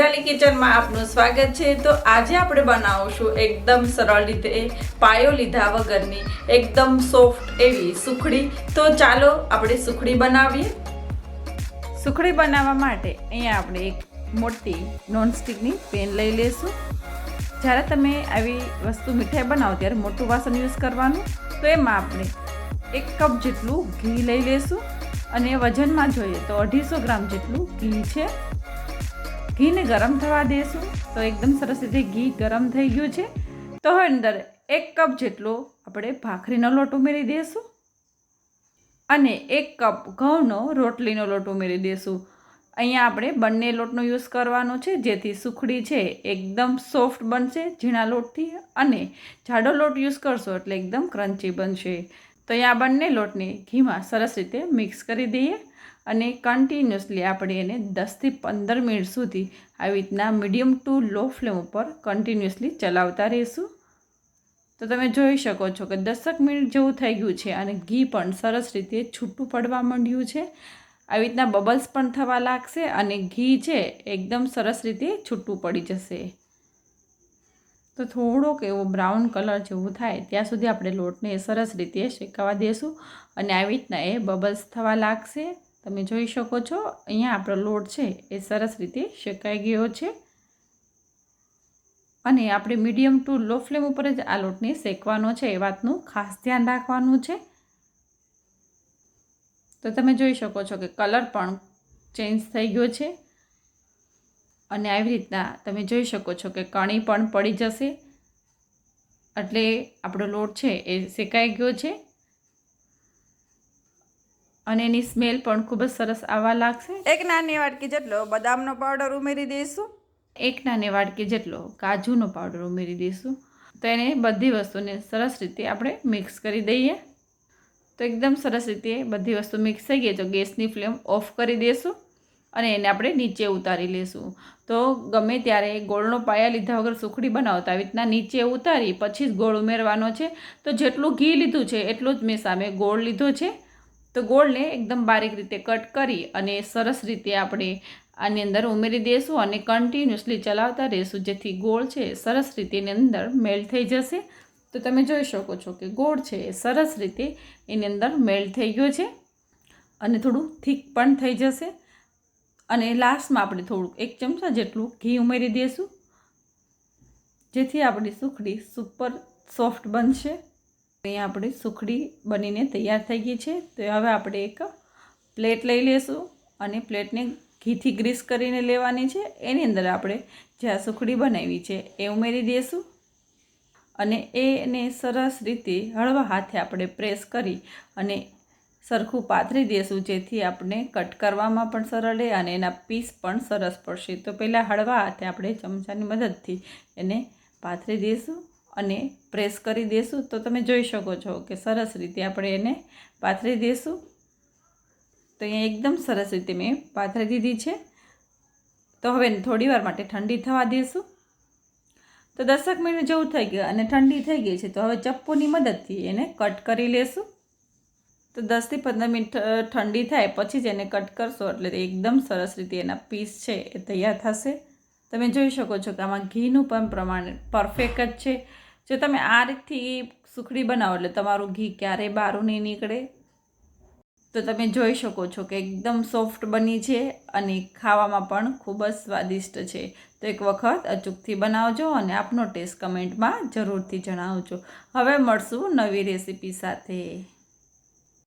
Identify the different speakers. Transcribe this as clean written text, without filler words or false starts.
Speaker 1: નિરાલી કિચનમાં આપનું સ્વાગત છે। તો આજે આપણે બનાવશું એકદમ સરળ રીતે પાયો લીધા વગરની એકદમ સોફ્ટ એવી સુખડી। તો ચાલો આપણે સુખડી બનાવીએ। સુખડી બનાવવા માટે અહીંયા આપણે એક મોટી નોનસ્ટિકની પેન લઈ લેશું। જ્યારે તમે આવી વસ્તુ મીઠાઈ બનાવો ત્યારે મોટું વાસણ યુઝ કરવાનું। તો એમાં આપણે 1 કપ જેટલું ઘી લઈ લેશું અને વજનમાં જોઈએ તો 250 ગ્રામ જેટલું ઘી છે। ઘીને ગરમ થવા દેશું। તો એકદમ સરસ રીતે ઘી ગરમ થઈ ગયું છે। તો હવે અંદર 1 કપ જેટલો આપણે ભાખરીનો લોટ ઉમેરી દઈશું અને 1 કપ ઘઉંનો રોટલીનો લોટ ઉમેરી દઈશું। અહીંયા આપણે બંને લોટનો યુઝ કરવાનો છે જેથી સુખડી છે એકદમ સોફ્ટ બનશે ઝીણા લોટથી, અને જાડો લોટ યુઝ કરશો એટલે એકદમ ક્રન્ચી બનશે। તો અહીંયા બંને લોટને ઘીમાં સરસ રીતે મિક્સ કરી દઈએ અને કન્ટિન્યુઅસલી આપણે એને 10 થી 15 મિનિટ સુધી આવી રીતના મીડિયમ ટુ લો ફ્લેમ ઉપર કન્ટિન્યુઅસલી ચલાવતા રહીશું। તો તમે જોઈ શકો છો કે 10 મિનિટ જેવું થઈ ગયું છે અને ઘી પણ સરસ રીતે છૂટું પડવા માંડ્યું છે। આવી રીતના બબલ્સ પણ થવા લાગશે અને ઘી છે એકદમ સરસ રીતે છૂટું પડી જશે। તો થોડોક એવો બ્રાઉન કલર જેવું થાય ત્યાં સુધી આપણે લોટને સરસ રીતે શેકાવા દઈશું અને આવી રીતના એ બબલ્સ થવા લાગશે। તમે જોઈ શકો છો અહીંયા આપણો લોટ છે એ સરસ રીતે શેકાઈ ગયો છે અને આપણે મીડિયમ ટુ લો ફ્લેમ ઉપર જ આ લોટને શેકવાનો છે, એ વાતનું ખાસ ધ્યાન રાખવાનું છે। તો તમે જોઈ શકો છો કે કલર પણ ચેન્જ થઈ ગયો છે અને આવી રીતના તમે જોઈ શકો છો કે કણી પણ પડી જશે એટલે આપણો લોટ છે એ શેકાઈ ગયો છે અને એની સ્મેલ પણ ખૂબ જ સરસ આવવા લાગશે। 1 નાની વાટકી જેટલો બદામનો પાવડર ઉમેરી દઈશું, 1 નાની વાટકી જેટલો કાજુનો પાવડર ઉમેરી દઈશું। તો એને બધી વસ્તુને સરસ રીતે આપણે મિક્સ કરી દઈએ। તો એકદમ સરસ રીતે બધી વસ્તુ મિક્સ થઈ ગઈ તો ગેસની ફ્લેમ ઓફ કરી દઈશું અને એને આપણે નીચે ઉતારી લઈશું। તો ગમે ત્યારે ગોળનો પાયા લીધા વગર સુખડી બનાવતા આવી રીતના નીચે ઉતારી પછી જ ગોળ ઉમેરવાનો છે। તો જેટલું ઘી લીધું છે એટલું જ મેં સામે ગોળ લીધો છે। તો ગોળને એકદમ બારીક રીતે કટ કરી અને સરસ રીતે આપણે આની અંદર ઉમેરી દઈશું અને કન્ટિન્યુઅસલી ચલાવતા રહીશું જેથી ગોળ છે સરસ રીતે એની અંદર મેલ્ટ થઈ જશે। તો તમે જોઈ શકો છો કે ગોળ છે એ સરસ રીતે એની અંદર મેલ્ટ થઈ ગયો છે અને થોડું થીક પણ થઈ જશે અને લાસ્ટમાં આપણે થોડુંક 1 ચમચા જેટલું ઘી ઉમેરી દઈશું જેથી આપણી સુખડી સુપર સોફ્ટ બનશે। અહીંયા આપણી સુખડી બનીને તૈયાર થઈ ગઈ છે। તો હવે આપણે એક પ્લેટ લઈ લઈશું અને પ્લેટને ઘીથી ગ્રીસ કરીને લેવાની છે। એની અંદર આપણે જે આ સુખડી બનાવી છે એ ઉમેરી દઈશું અને એને સરસ રીતે હળવા હાથે આપણે પ્રેસ કરી અને સરખું પાથરી દઈશું જેથી આપણે કટ કરવામાં પણ સરળ રહે અને એના પીસ પણ સરસ પડશે। તો પહેલાં હળવા હાથે આપણે ચમચાની મદદથી એને પાથરી દઈશું અને પ્રેસ કરી દઈશું। તો તમે જોઈ શકો છો કે સરસ રીતે આપણે એને પાથરી દઈશું। તો અહીંયા એકદમ સરસ રીતે મેં પાથરી દીધી છે। તો હવે થોડી વાર માટે ઠંડી થવા દઈશું। તો 10 મિનિટ જેવું થઈ ગયું અને ઠંડી થઈ ગઈ છે। તો હવે ચપ્પુની મદદથી એને કટ કરી લેશું। તો 10 થી 15 મિનિટ ઠંડી થાય પછી જ એને કટ કરશો એટલે એકદમ સરસ રીતે એના પીસ છે એ તૈયાર થશે। તમે જોઈ શકો છો કે આમાં ઘીનું પણ પ્રમાણ પરફેક્ટ જ છે। જો તમે આ રીતથી સુખડી બનાવો એટલે તમારું ઘી ક્યારેય બહાર નહીં નીકળે। તો તમે જોઈ શકો છો કે એકદમ સોફ્ટ બની છે અને ખાવામાં પણ ખૂબ જ સ્વાદિષ્ટ છે। તો એક વખત અચૂકથી બનાવજો અને આપનો ટેસ્ટ કમેન્ટમાં જરૂરથી જણાવજો। હવે મળશું નવી રેસીપી સાથે।